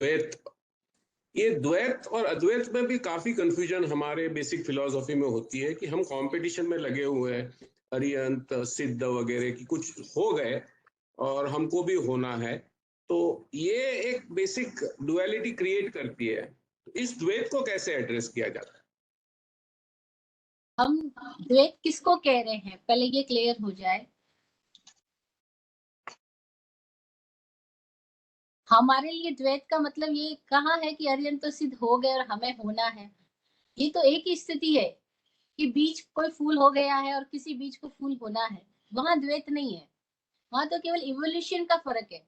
द्वैत, ये द्वैत और अद्वैत में भी काफी कंफ्यूजन हमारे बेसिक फिलोसॉफी में होती है कि हम कंपटीशन में लगे हुए हैं, अरिहंत सिद्ध वगैरह की कुछ हो गए और हमको भी होना है। तो ये एक बेसिक डुअलिटी क्रिएट करती है। तो इस द्वैत को कैसे एड्रेस किया जाता है? हम द्वैत किसको कह रहे हैं, पहले ये क्लियर हो जाए। हमारे लिए द्वैत का मतलब ये कहाँ है कि अरिहंत तो सिद्ध हो गए और हमें होना है। ये तो एक ही स्थिति है कि बीज कोई फूल हो गया है और किसी बीज को फूल होना है, वहां द्वैत नहीं है। वहां तो केवल इवोल्यूशन का फर्क है।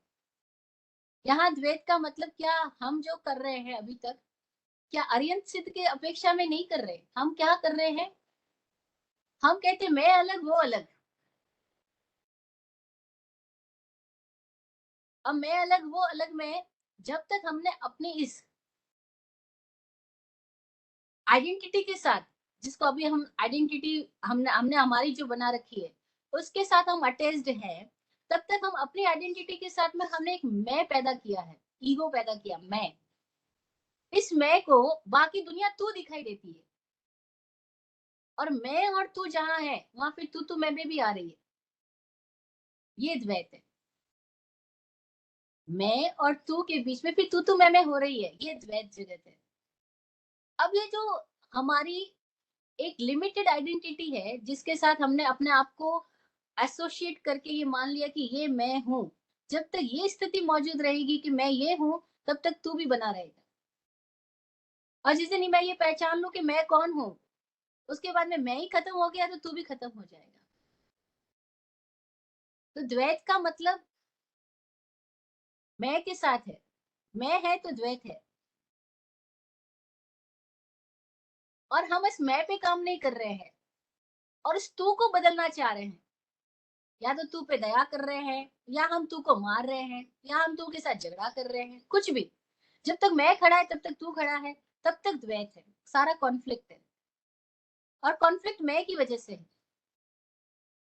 यहाँ द्वैत का मतलब क्या, हम जो कर रहे हैं अभी तक, क्या अरिहंत सिद्ध के अपेक्षा में नहीं कर रहे। हम क्या कर रहे हैं, हम कहते मैं अलग वो अलग। अब मैं अलग वो अलग में जब तक हमने अपनी इस आइडेंटिटी के साथ, जिसको अभी हम आइडेंटिटी हमने हमने हमारी जो बना रखी है उसके साथ हम अटैच्ड हैं, तब तक हम अपनी आइडेंटिटी के साथ में हमने एक मैं पैदा किया है, ईगो पैदा किया। मैं, इस मैं को बाकी दुनिया तू दिखाई देती है, और मैं और तू जहां है वहां फिर तू मैं में भी आ रही है। ये द्वैत है। मैं और तू के बीच में फिर तू मैं में हो रही है, ये द्वैत जगत है। अब ये जो हमारी एक लिमिटेड आइडेंटिटी है जिसके साथ हमने अपने आप को एसोसिएट करके ये मान लिया कि ये मैं हूं, जब तक ये स्थिति मौजूद रहेगी कि मैं ये हूं, तब तक तू भी बना रहेगा। और जिस दिन मैं ये पहचान लूं कि मैं कौन हूं, उसके बाद में मैं ही खत्म हो गया तो तू भी खत्म हो जाएगा। तो द्वैत का मतलब मैं के साथ है, मैं है तो द्वैत है। और हम इस मैं पे काम नहीं कर रहे हैं और इस तू को बदलना चाह रहे हैं। या तो तू पे दया कर रहे हैं, या हम तू को मार रहे हैं, या हम तू के साथ झगड़ा कर रहे हैं, कुछ भी। जब तक मैं खड़ा है तब तक तू खड़ा है, तब तक द्वैत है, सारा कॉन्फ्लिक्ट है। और कॉन्फ्लिक्ट मैं की वजह से है।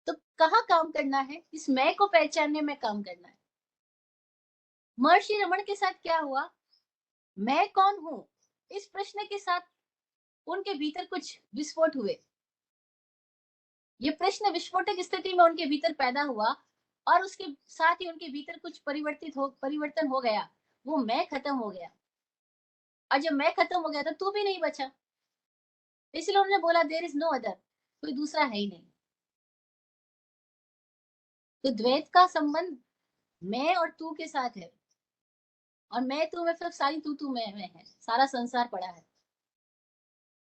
तो कहाँ काम करना है, इस मैं को पहचानने में काम करना है। महर्षि रमन के साथ क्या हुआ, मैं कौन हूं, इस प्रश्न के साथ उनके भीतर कुछ विस्फोट हुए। ये प्रश्न विस्फोटक स्थिति में उनके भीतर पैदा हुआ, और उसके साथ ही उनके भीतर कुछ परिवर्तन हो गया। वो मैं खत्म हो गया, और जब मैं खत्म हो गया तो तू भी नहीं बचा। इसलिए उन्होंने बोला देयर इज नो अदर, कोई दूसरा है ही नहीं। तो द्वैत का संबंध मैं और तू के साथ है, और मैं तू में फिर सारी तू मैं में है, सारा संसार पड़ा है।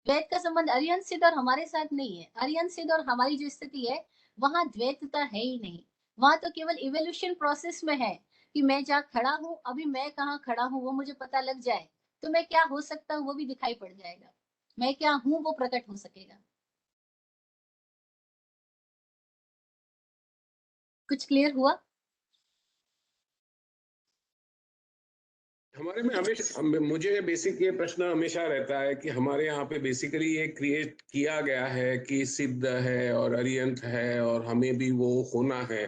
द्वैत का संबंध अरिहंत सिद्ध और हमारे साथ नहीं है। अरिहंत सिद्ध और हमारी जो स्थिति है, वहां द्वैतता है ही नहीं। वहां तो केवल इवोल्यूशन प्रोसेस में है कि मैं जहाँ खड़ा हूँ, अभी मैं कहाँ खड़ा हूँ वो मुझे पता लग जाए, तो मैं क्या हो सकता हूँ वो भी दिखाई पड़ जाएगा। मैं क्या हूँ वो प्रकट हो सकेगा। कुछ क्लियर हुआ? हमारे में हमेशा मुझे बेसिक ये प्रश्न हमेशा रहता है कि हमारे यहाँ पे बेसिकली ये क्रिएट किया गया है कि सिद्ध है और अरिहंत है और हमें भी वो होना है,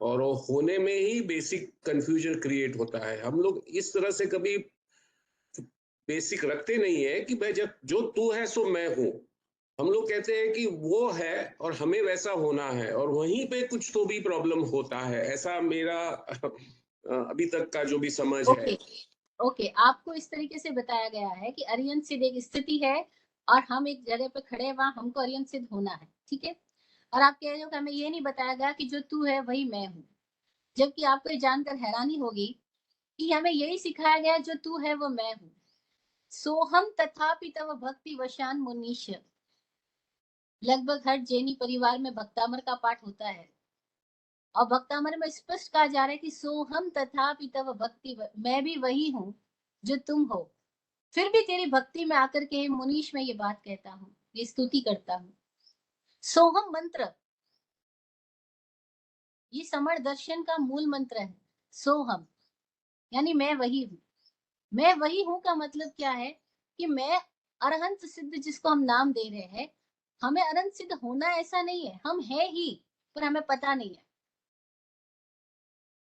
और वो होने में ही बेसिक कंफ्यूजन क्रिएट होता है। हम लोग इस तरह से कभी बेसिक रखते नहीं है कि भाई जब जो तू है सो मैं हूँ। हम लोग कहते हैं कि वो है और हमें वैसा होना है, और वहीं पे कुछ तो भी प्रॉब्लम होता है, ऐसा मेरा अभी तक का जो भी समझ है। ओके, ओके, आपको इस तरीके से बताया गया है कि अरिहंत सिद्ध एक स्थिति है, और हम एक जगह पे खड़े हैं, वहां हमको अरिहंत सिद्ध होना है, ठीक है। और आप कह रहे हो कि हमें ये नहीं बताया गया कि जो तू है वही मैं हूँ। जबकि आपको ये जानकर हैरानी होगी कि हमें यही सिखाया गया, जो तू है वो मैं हूँ। सोहम तथापि तव भक्ति वशान मुनीश। लगभग हर जैनी परिवार में भक्तामर का पाठ होता है, और भक्तामर में स्पष्ट कहा जा रहा है कि सोहम तथापि तव भक्ति मैं भी वही हूँ जो तुम हो, फिर भी तेरी भक्ति में आकर के मुनीश मैं ये बात कहता हूँ, ये स्तुति करता हूँ। सोहम मंत्र, ये समर दर्शन का मूल मंत्र है। सोहम यानी मैं वही हूँ। मैं वही हूँ का मतलब क्या है, कि मैं अरहंत सिद्ध जिसको हम नाम दे रहे हैं, हमें अनंत सिद्ध होना ऐसा नहीं है, हम है ही, पर हमें पता नहीं है।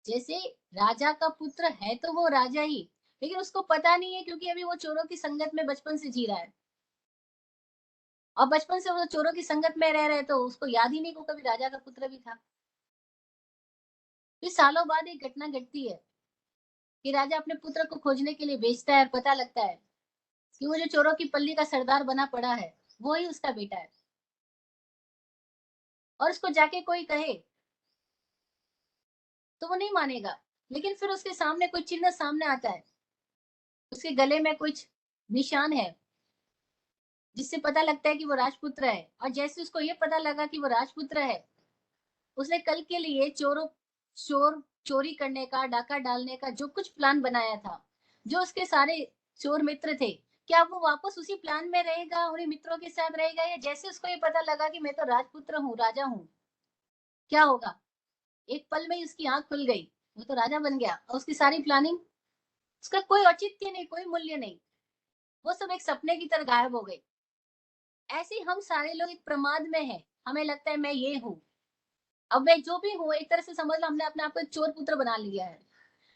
जैसे राजा का पुत्र है तो वो राजा ही, लेकिन उसको पता नहीं है, क्योंकि अभी वो चोरों की संगत में बचपन से जी रहा है, और बचपन से वो चोरों की संगत में रह रहे, तो उसको याद ही नहीं को कभी राजा का पुत्र भी था। फिर सालों बाद एक घटना घटती है कि राजा अपने पुत्र को खोजने के लिए भेजता है, और पता लगता है कि वो जो चोरों की पल्ली का सरदार बना पड़ा है, वो ही उसका बेटा है। और उसको जाके कोई कहे तो वो नहीं मानेगा, लेकिन फिर उसके सामने कोई चिन्ह सामने आता है, उसके गले में कुछ निशान है, जिससे पता लगता है कि वो राजपुत्र है। और जैसे उसको ये पता लगा कि वो राजपुत्र है, उसने कल के लिए चोरी करने का, डाका डालने का जो कुछ प्लान बनाया था, जो उसके सारे चोर मित्र थे, क्या वो वापस उसी प्लान में रहेगा, उन्हीं मित्रों के साथ रहेगा, या जैसे उसको ये पता लगा कि मैं तो राजपुत्र हूँ, राजा हूँ, क्या होगा? एक पल में ही उसकी आंख खुल गई, वो तो राजा बन गया, और उसकी सारी प्लानिंग, उसका कोई औचित्य नहीं, कोई मूल्य नहीं, वो सब एक सपने की तरह गायब हो गई। ऐसे ही हम सारे लोग एक प्रमाद में हैं, हमें लगता है मैं ये हूँ, अब मैं जो भी हूँ, एक तरह से समझ लो हमने अपने आप को एक चोर पुत्र बना लिया है,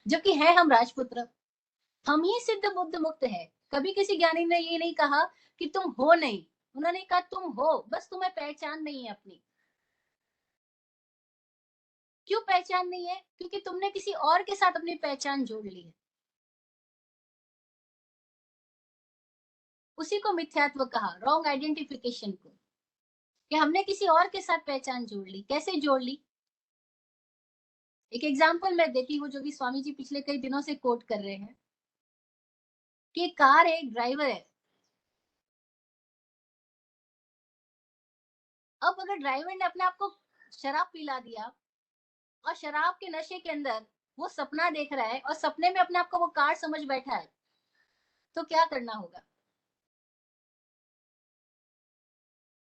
जबकि है हम राजपुत्र। हम ही सिद्ध बुद्ध मुक्त है। कभी किसी ज्ञानी ने ये नहीं कहा कि तुम हो नहीं, उन्होंने कहा तुम हो, बस तुम्हें पहचान नहीं है अपनी। क्यों पहचान नहीं है? क्योंकि तुमने किसी और के साथ अपनी पहचान जोड़ ली है। उसी को मिथ्यात्व कहा, रॉन्ग आइडेंटिफिकेशन को, कि हमने किसी और के साथ पहचान जोड़ ली। कैसे जोड़ ली? एक एग्जाम्पल मैं देती हूँ, जो भी स्वामी जी पिछले कई दिनों से कोट कर रहे हैं, कि कार है, एक ड्राइवर है। अब अगर ड्राइवर ने अपने आप को शराब पिला दिया, और शराब के नशे के अंदर वो सपना देख रहा है, और सपने में अपने आप को वो कार समझ बैठा है, तो क्या करना होगा?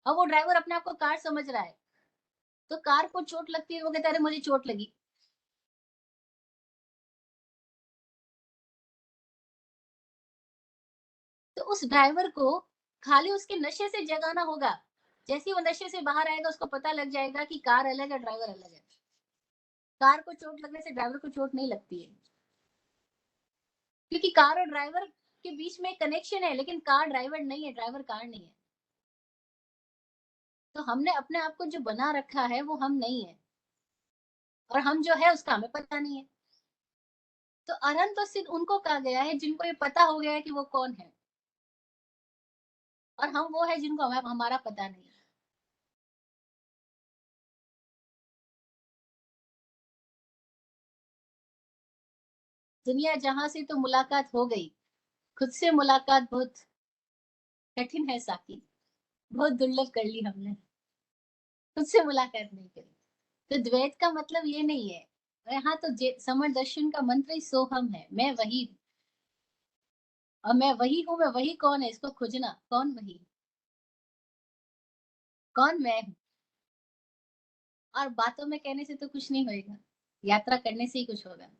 अब वो ड्राइवर अपने आप को कार समझ रहा है, तो कार को चोट लगती है, वो कहता है अरे मुझे चोट लगी। तो उस ड्राइवर को खाली उसके नशे से जगाना होगा। जैसे ही वो नशे से बाहर आएगा, उसको पता लग जाएगा कि कार अलग है, ड्राइवर अलग है। कार को चोट लगने से ड्राइवर को चोट नहीं लगती है, क्योंकि कार और ड्राइवर के बीच में कनेक्शन है, लेकिन कार ड्राइवर नहीं है, ड्राइवर कार नहीं है। तो हमने अपने आप को जो बना रखा है, वो हम नहीं है, और हम जो है उसका हमें पता नहीं है। तो अरहंत तो सिर्फ उनको कहा गया है जिनको ये पता हो गया है कि वो कौन है, और हम वो है जिनको हमें हमारा पता नहीं है। दुनिया जहां से तो मुलाकात हो गई, खुद से मुलाकात बहुत कठिन है साकी, बहुत दुर्लभ कर ली हमने, खुद से मुलाकात नहीं करी। तो द्वैत का मतलब ये नहीं है, यहाँ तो समर दर्शन का मंत्र ही सोहम है, मैं वही हूँ। और मैं वही हूँ, मैं वही कौन है, इसको खोजना, कौन वही, कौन मैं हूँ। और बातों में कहने से तो कुछ नहीं होएगा, यात्रा करने से ही कुछ होगा।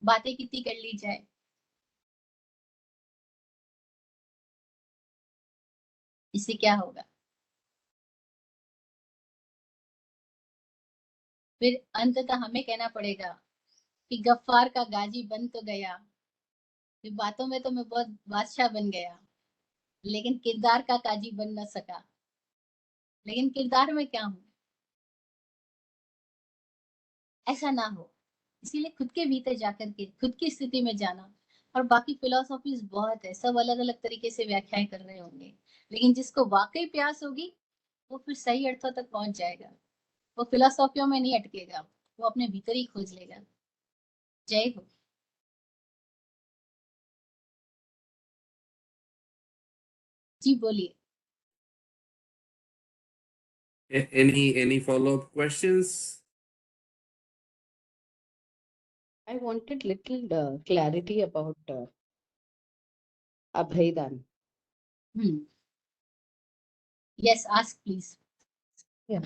बातें कितनी कर ली जाए, इससे क्या होगा? फिर अंततः हमें कहना पड़ेगा कि गफ्फार का गाजी बन तो गया, फिर बातों में तो मैं बहुत बादशाह बन गया, लेकिन किरदार का काजी बन न सका। लेकिन किरदार में क्या हूँ, ऐसा ना हो। इसीलिए खुद के भीतर जाकर के खुद की स्थिति में जाना। और बाकी फिलोसॉफीज बहुत है, सब अलग अलग तरीके से व्याख्याएं कर रहे होंगे, लेकिन जिसको वाकई प्यास होगी, वो फिर सही अर्थों तक पहुंच जाएगा। वो फिलोसॉफियों में नहीं अटकेगा, वो अपने भीतर ही खोज लेगा। जय हो। जी बोलिए। Any follow-up questions? I wanted little clarity about Abhaydan. Yes, ask please. Yeah.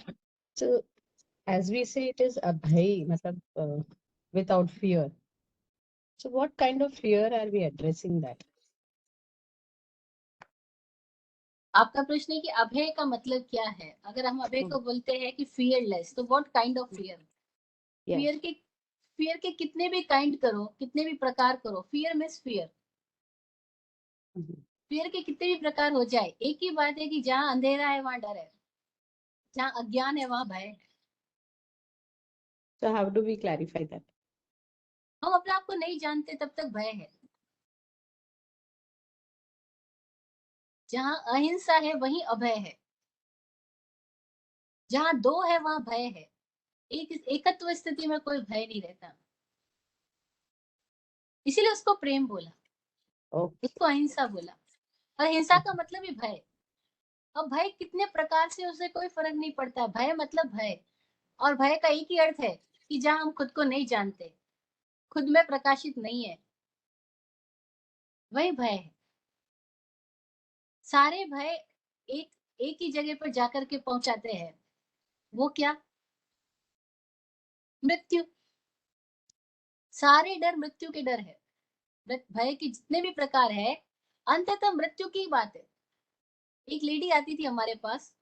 So as we say, it is Abhay, matlab, without fear. So what kind of fear are we addressing that? आपका प्रश्न है कि अभय का मतलब क्या है? अगर हम अभय को बोलते हैं कि फियरलेस, तो what kind of fear? Yeah. Fear के फियर के कितने भी काइंड करो, कितने भी प्रकार करो, फियर मीन्स फियर। फियर के कितने भी प्रकार हो जाए, एक ही बात है कि जहाँ अंधेरा है वहां डर है, जहाँ अज्ञान है वहां भय है। So how do we clarify that? हम अपने आप को नहीं जानते तब तक भय है। जहाँ अहिंसा है वहीं अभय है, जहाँ दो है वहां भय है। एकत्व स्थिति में कोई भय नहीं रहता, इसीलिए उसको प्रेम बोला, Okay. उसको अहिंसा बोला। और अहिंसा का मतलब ही भय। अब भय कितने प्रकार से, उसे कोई फर्क नहीं पड़ता। भय मतलब भय, और भय का एक ही अर्थ है कि जहाँ हम खुद को नहीं जानते, खुद में प्रकाशित नहीं है, वही भय है। सारे भय एक एक ही जगह पर जाकर के पहुंचाते हैं, वो क्या? मृत्यु। सारे डर मृत्यु के डर है। भय के जितने भी प्रकार है, अंततः मृत्यु की बात है। एक लेडी आती थी हमारे पास,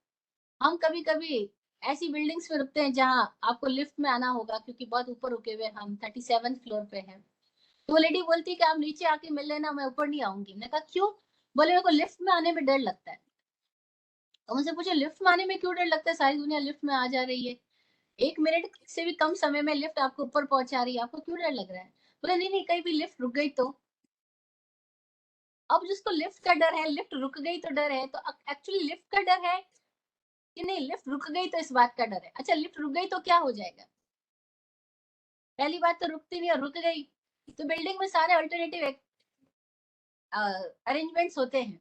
हम कभी कभी ऐसी बिल्डिंग्स में रुकते हैं जहां आपको लिफ्ट में आना होगा, क्योंकि बहुत ऊपर रुके हुए, हम 37th फ्लोर पे हैं। तो वो लेडी बोलती है कि आप नीचे आके मिल लेना, मैं ऊपर नहीं आऊंगी। मैंने कहा क्यों? बोले मेरे को लिफ्ट में आने में डर लगता है। तो मुझे पूछे लिफ्ट में आने में क्यों डर लगता है, सारी दुनिया लिफ्ट में आ जा रही है, 1 मिनट से भी कम समय में लिफ्ट आपको ऊपर पहुंचा रही है, आपको क्यों डर लग रहा है? बोले नहीं नहीं, कहीं भी लिफ्ट रुक गई तो। अब जिसको लिफ्ट का डर है, लिफ्ट रुक गई तो डर है, तो एक्चुअली लिफ्ट का डर है कि नहीं लिफ्ट रुक गई तो इस बात का डर है? अच्छा, लिफ्ट रुक गई तो क्या हो जाएगा? पहली बात तो रुकती नहीं, और रुक गई तो बिल्डिंग में सारे अल्टरनेटिव अरेंजमेंट्स होते हैं,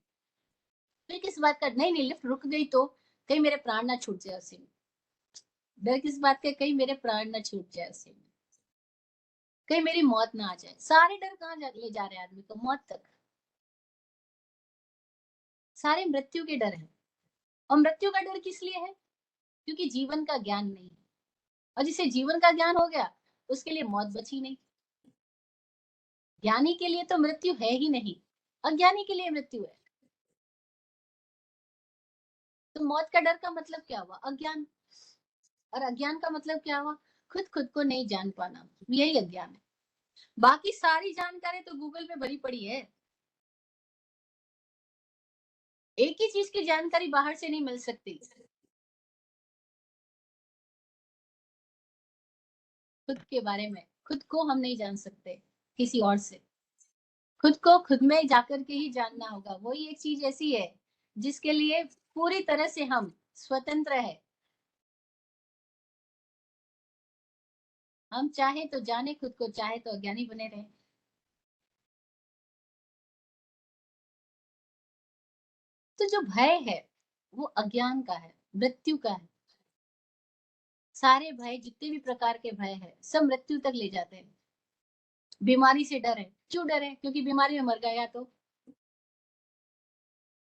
फिर किस बात का? नहीं नहीं, लिफ्ट रुक गई तो कहीं मेरे प्राण ना छूट जाए उसी में। डर किस बात का? कहीं मेरे प्राण ना छूट जाए उसी में, कहीं मेरी मौत ना आ जाए। सारे डर कहाँ ले जा रहे हैं आदमी को? मौत तक। सारे मृत्यु के डर है। और मृत्यु का डर किस लिए है? क्योंकि जीवन का ज्ञान नहीं है, और जिसे जीवन का ज्ञान हो गया उसके लिए मौत बची नहीं। ज्ञानी के लिए तो मृत्यु है ही नहीं, अज्ञानी के लिए मृत्यु है। तो मौत का डर का मतलब क्या हुआ? अज्ञान। और अज्ञान का मतलब क्या हुआ? खुद को नहीं जान पाना, यही अज्ञान है। बाकी सारी जानकारी तो गूगल में भरी पड़ी है। एक ही चीज की जानकारी बाहर से नहीं मिल सकती। खुद के बारे में, खुद को हम नहीं जान सकते किसी और से। खुद को खुद में जाकर के ही जानना होगा। वही एक चीज ऐसी है जिसके लिए पूरी तरह से हम स्वतंत्र है। हम चाहे तो जाने खुद को, चाहे तो अज्ञानी बने रहे। तो जो भय है वो अज्ञान का है, मृत्यु का है। सारे भय, जितने भी प्रकार के भय है, सब मृत्यु तक ले जाते हैं। बीमारी से डर है, क्यों डर है? क्योंकि बीमारी में मर गया तो।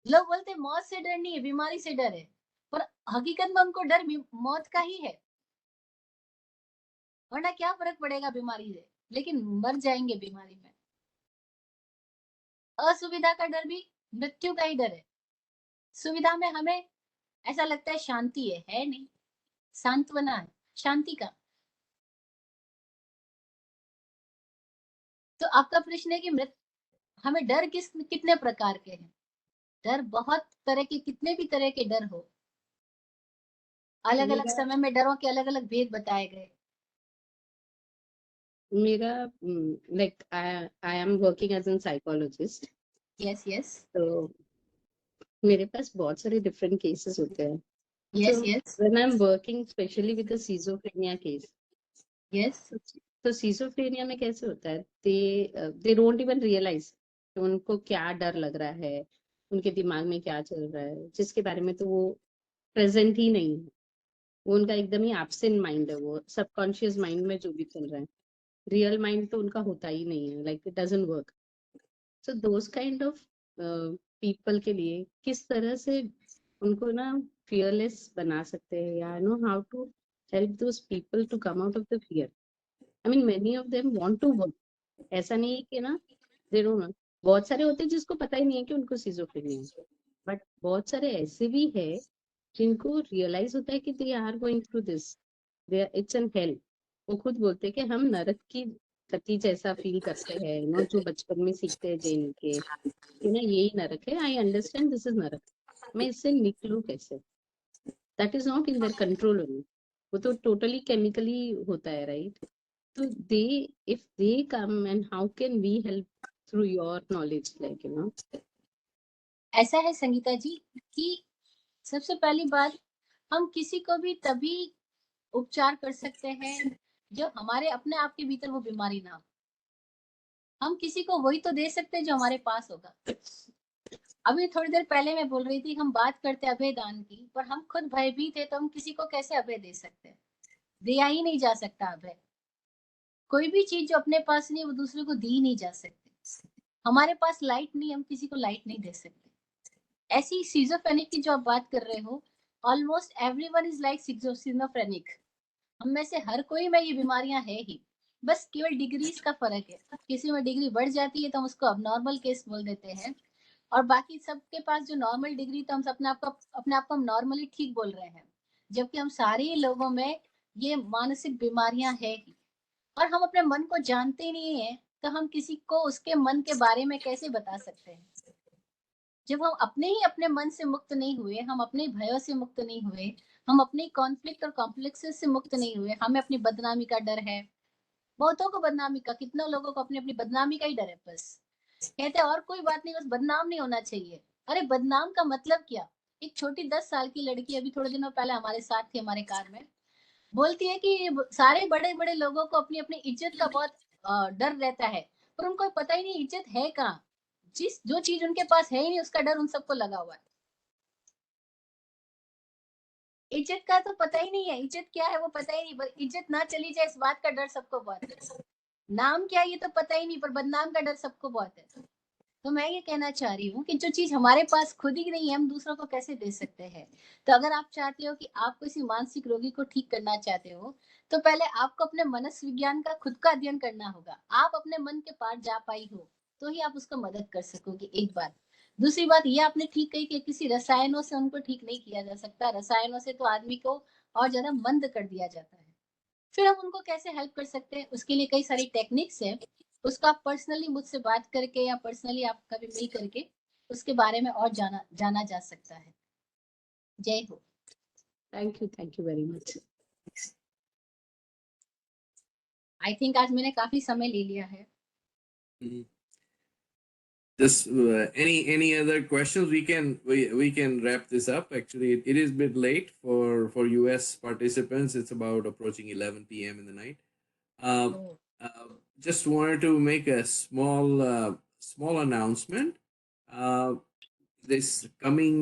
लोग बोलते मौत से डर नहीं है, बीमारी से डर है, पर हकीकत में उनको डर मौत का ही है। वरना क्या फर्क पड़ेगा बीमारी से, लेकिन मर जाएंगे बीमारी में। असुविधा का डर भी मृत्यु का ही डर है। सुविधा में हमें ऐसा लगता है शांति है नहीं, सांत्वना है शांति का। तो आपका प्रश्न है कि हमें डर कितने प्रकार के हैं? डर बहुत तरह के, कितने भी तरह के डर हो, अलग अलग समय में डरों के अलग अलग भेद बताए गए। मेरा like I am working as a psychologist. Yes yes तो मेरे पास बहुत सारे different cases होते हैं. Yes So yes when I'm working especially with the schizophrenia case, yes तो schizophrenia में कैसे होता है? They don't even realize कि उनको क्या डर लग रहा है, उनके दिमाग में क्या चल रहा है, जिसके बारे में तो वो प्रेजेंट ही नहीं है। वो उनका एकदम ही एब्सेंट माइंड है, वो सबकॉन्शियस माइंड में जो भी चल रहा है, रियल माइंड तो उनका होता ही नहीं है, like it doesn't work. So those kind of people के लिए किस तरह से उनको ना फियरलेस बना सकते हैं, या know how to help those people to come out of the fear? I mean many of them want to work, ऐसा नहीं है कि ना दे डोंट नो। बहुत सारे होते हैं जिसको पता ही नहीं है कि उनको सिजोफ्रेनिया है, बट बहुत सारे ऐसे भी है जिनको रियलाइज होता है कि they are going through this, they it's an help, वो खुद बोलते हैं कि हम नरक की गति जैसा फील करते हैं, नो, जो बचपन में सीखते हैं जैन के कि ना यही नरक है, आई अंडरस्टैंड दिस इज नरक, मैं इससे निकलूं कैसे? That is not in their control only, वो तो टोटली केमिकली होता है, राइट? तो they, if they come and how can we help through your knowledge, like you know? ऐसा है संगीता जी कि सबसे पहली बात, हम किसी को भी तभी उपचार कर सकते हैं जो हमारे अपने आप के भीतर वो बीमारी ना हो। हम किसी को वही तो दे सकते हैं जो हमारे पास होगा। अभी थोड़ी देर पहले मैं बोल रही थी, हम बात करते अभय दान की, पर हम खुद भयभीत है तो हम किसी को कैसे अभय दे सकते हैं? दिया ही नहीं जा सकता अभय। कोई भी चीज जो अपने पास नहीं वो दूसरे को दी नहीं जा सकती। हमारे पास लाइट नहीं, हम किसी को लाइट नहीं दे सकते। ऐसी सिजोफ्रेनिक की जो आप बात कर रहे हो, almost everyone is like schizophrenic. हम में से हर कोई में ये बीमारियां है ही, बस केवल डिग्रीज का फर्क है। किसी में डिग्री बढ़ जाती है तो हम उसको अबनॉर्मल केस बोल देते हैं, और बाकी सबके पास जो नॉर्मल डिग्री, तो हम अपने आप को हम नॉर्मली ठीक बोल रहे हैं, जबकि हम सारे लोगों में ये मानसिक बीमारियां है ही। और हम अपने मन को जानते ही नहीं है, तो हम किसी को उसके मन के बारे में कैसे बता सकते हैं? जब हम अपने ही अपने मन से मुक्त नहीं हुए, हम अपने भयों से मुक्त नहीं हुए, हम अपने कॉन्फ्लिक्ट और कॉम्प्लेक्सेस से मुक्त नहीं हुए, हमें अपनी बदनामी का डर है। बहुतों को बदनामी का, कितना लोगों को अपनी अपनी बदनामी का ही डर है। बस कहते हैं और कोई बात नहीं, बस बदनाम नहीं होना चाहिए। अरे बदनाम का मतलब क्या? एक छोटी 10 साल की लड़की अभी थोड़े दिनों पहले हमारे साथ थी, हमारे कार में, बोलती है कि सारे बड़े बड़े लोगों को अपनी अपनी इज्जत का बहुत डर रहता है, पर उनको पता ही नहीं इज्जत है कहाँ। जिस जो चीज उनके पास है ही नहीं, उसका डर उन सबको लगा हुआ है। इज्जत का तो पता ही नहीं है, इज्जत क्या है वो पता ही नहीं, इज्जत ना चली जाए इस बात का डर सबको बहुत है। नाम क्या है ये तो पता ही नहीं, पर बदनाम का डर सबको बहुत है। तो मैं ये कहना चाह रही हूँ कि जो चीज हमारे पास खुद ही नहीं है, हम दूसरों को कैसे दे सकते हैं? तो अगर आप चाहते हो कि आप किसी मानसिक रोगी को ठीक करना चाहते हो, तो पहले आपको अपने मनोविज्ञान का खुद का अध्ययन करना होगा। आप अपने मन के पार जा पाई हो तो ही आप उसको मदद कर सकोगे, एक बात। दूसरी बात ये आपने ठीक कही कि किसी रसायनों से उनको ठीक नहीं किया जा सकता। रसायनों से तो आदमी को और ज्यादा मंद कर दिया जाता है। फिर हम उनको कैसे हेल्प कर सकते हैं, उसके लिए कई सारी टेक्निक्स है। उसका आप पर्सनली मुझसे बात करके या पर्सनली आप कभी मिल करके उसके बारे में और जाना जा सकता है। जय हो। Thank you very much. I think आज मैंने काफी समय ले लिया है। Just any other questions? We can wrap this up. Actually, it is a bit late for US participants. It's about approaching 11 p.m. in the night. Just wanted to make a small announcement. This coming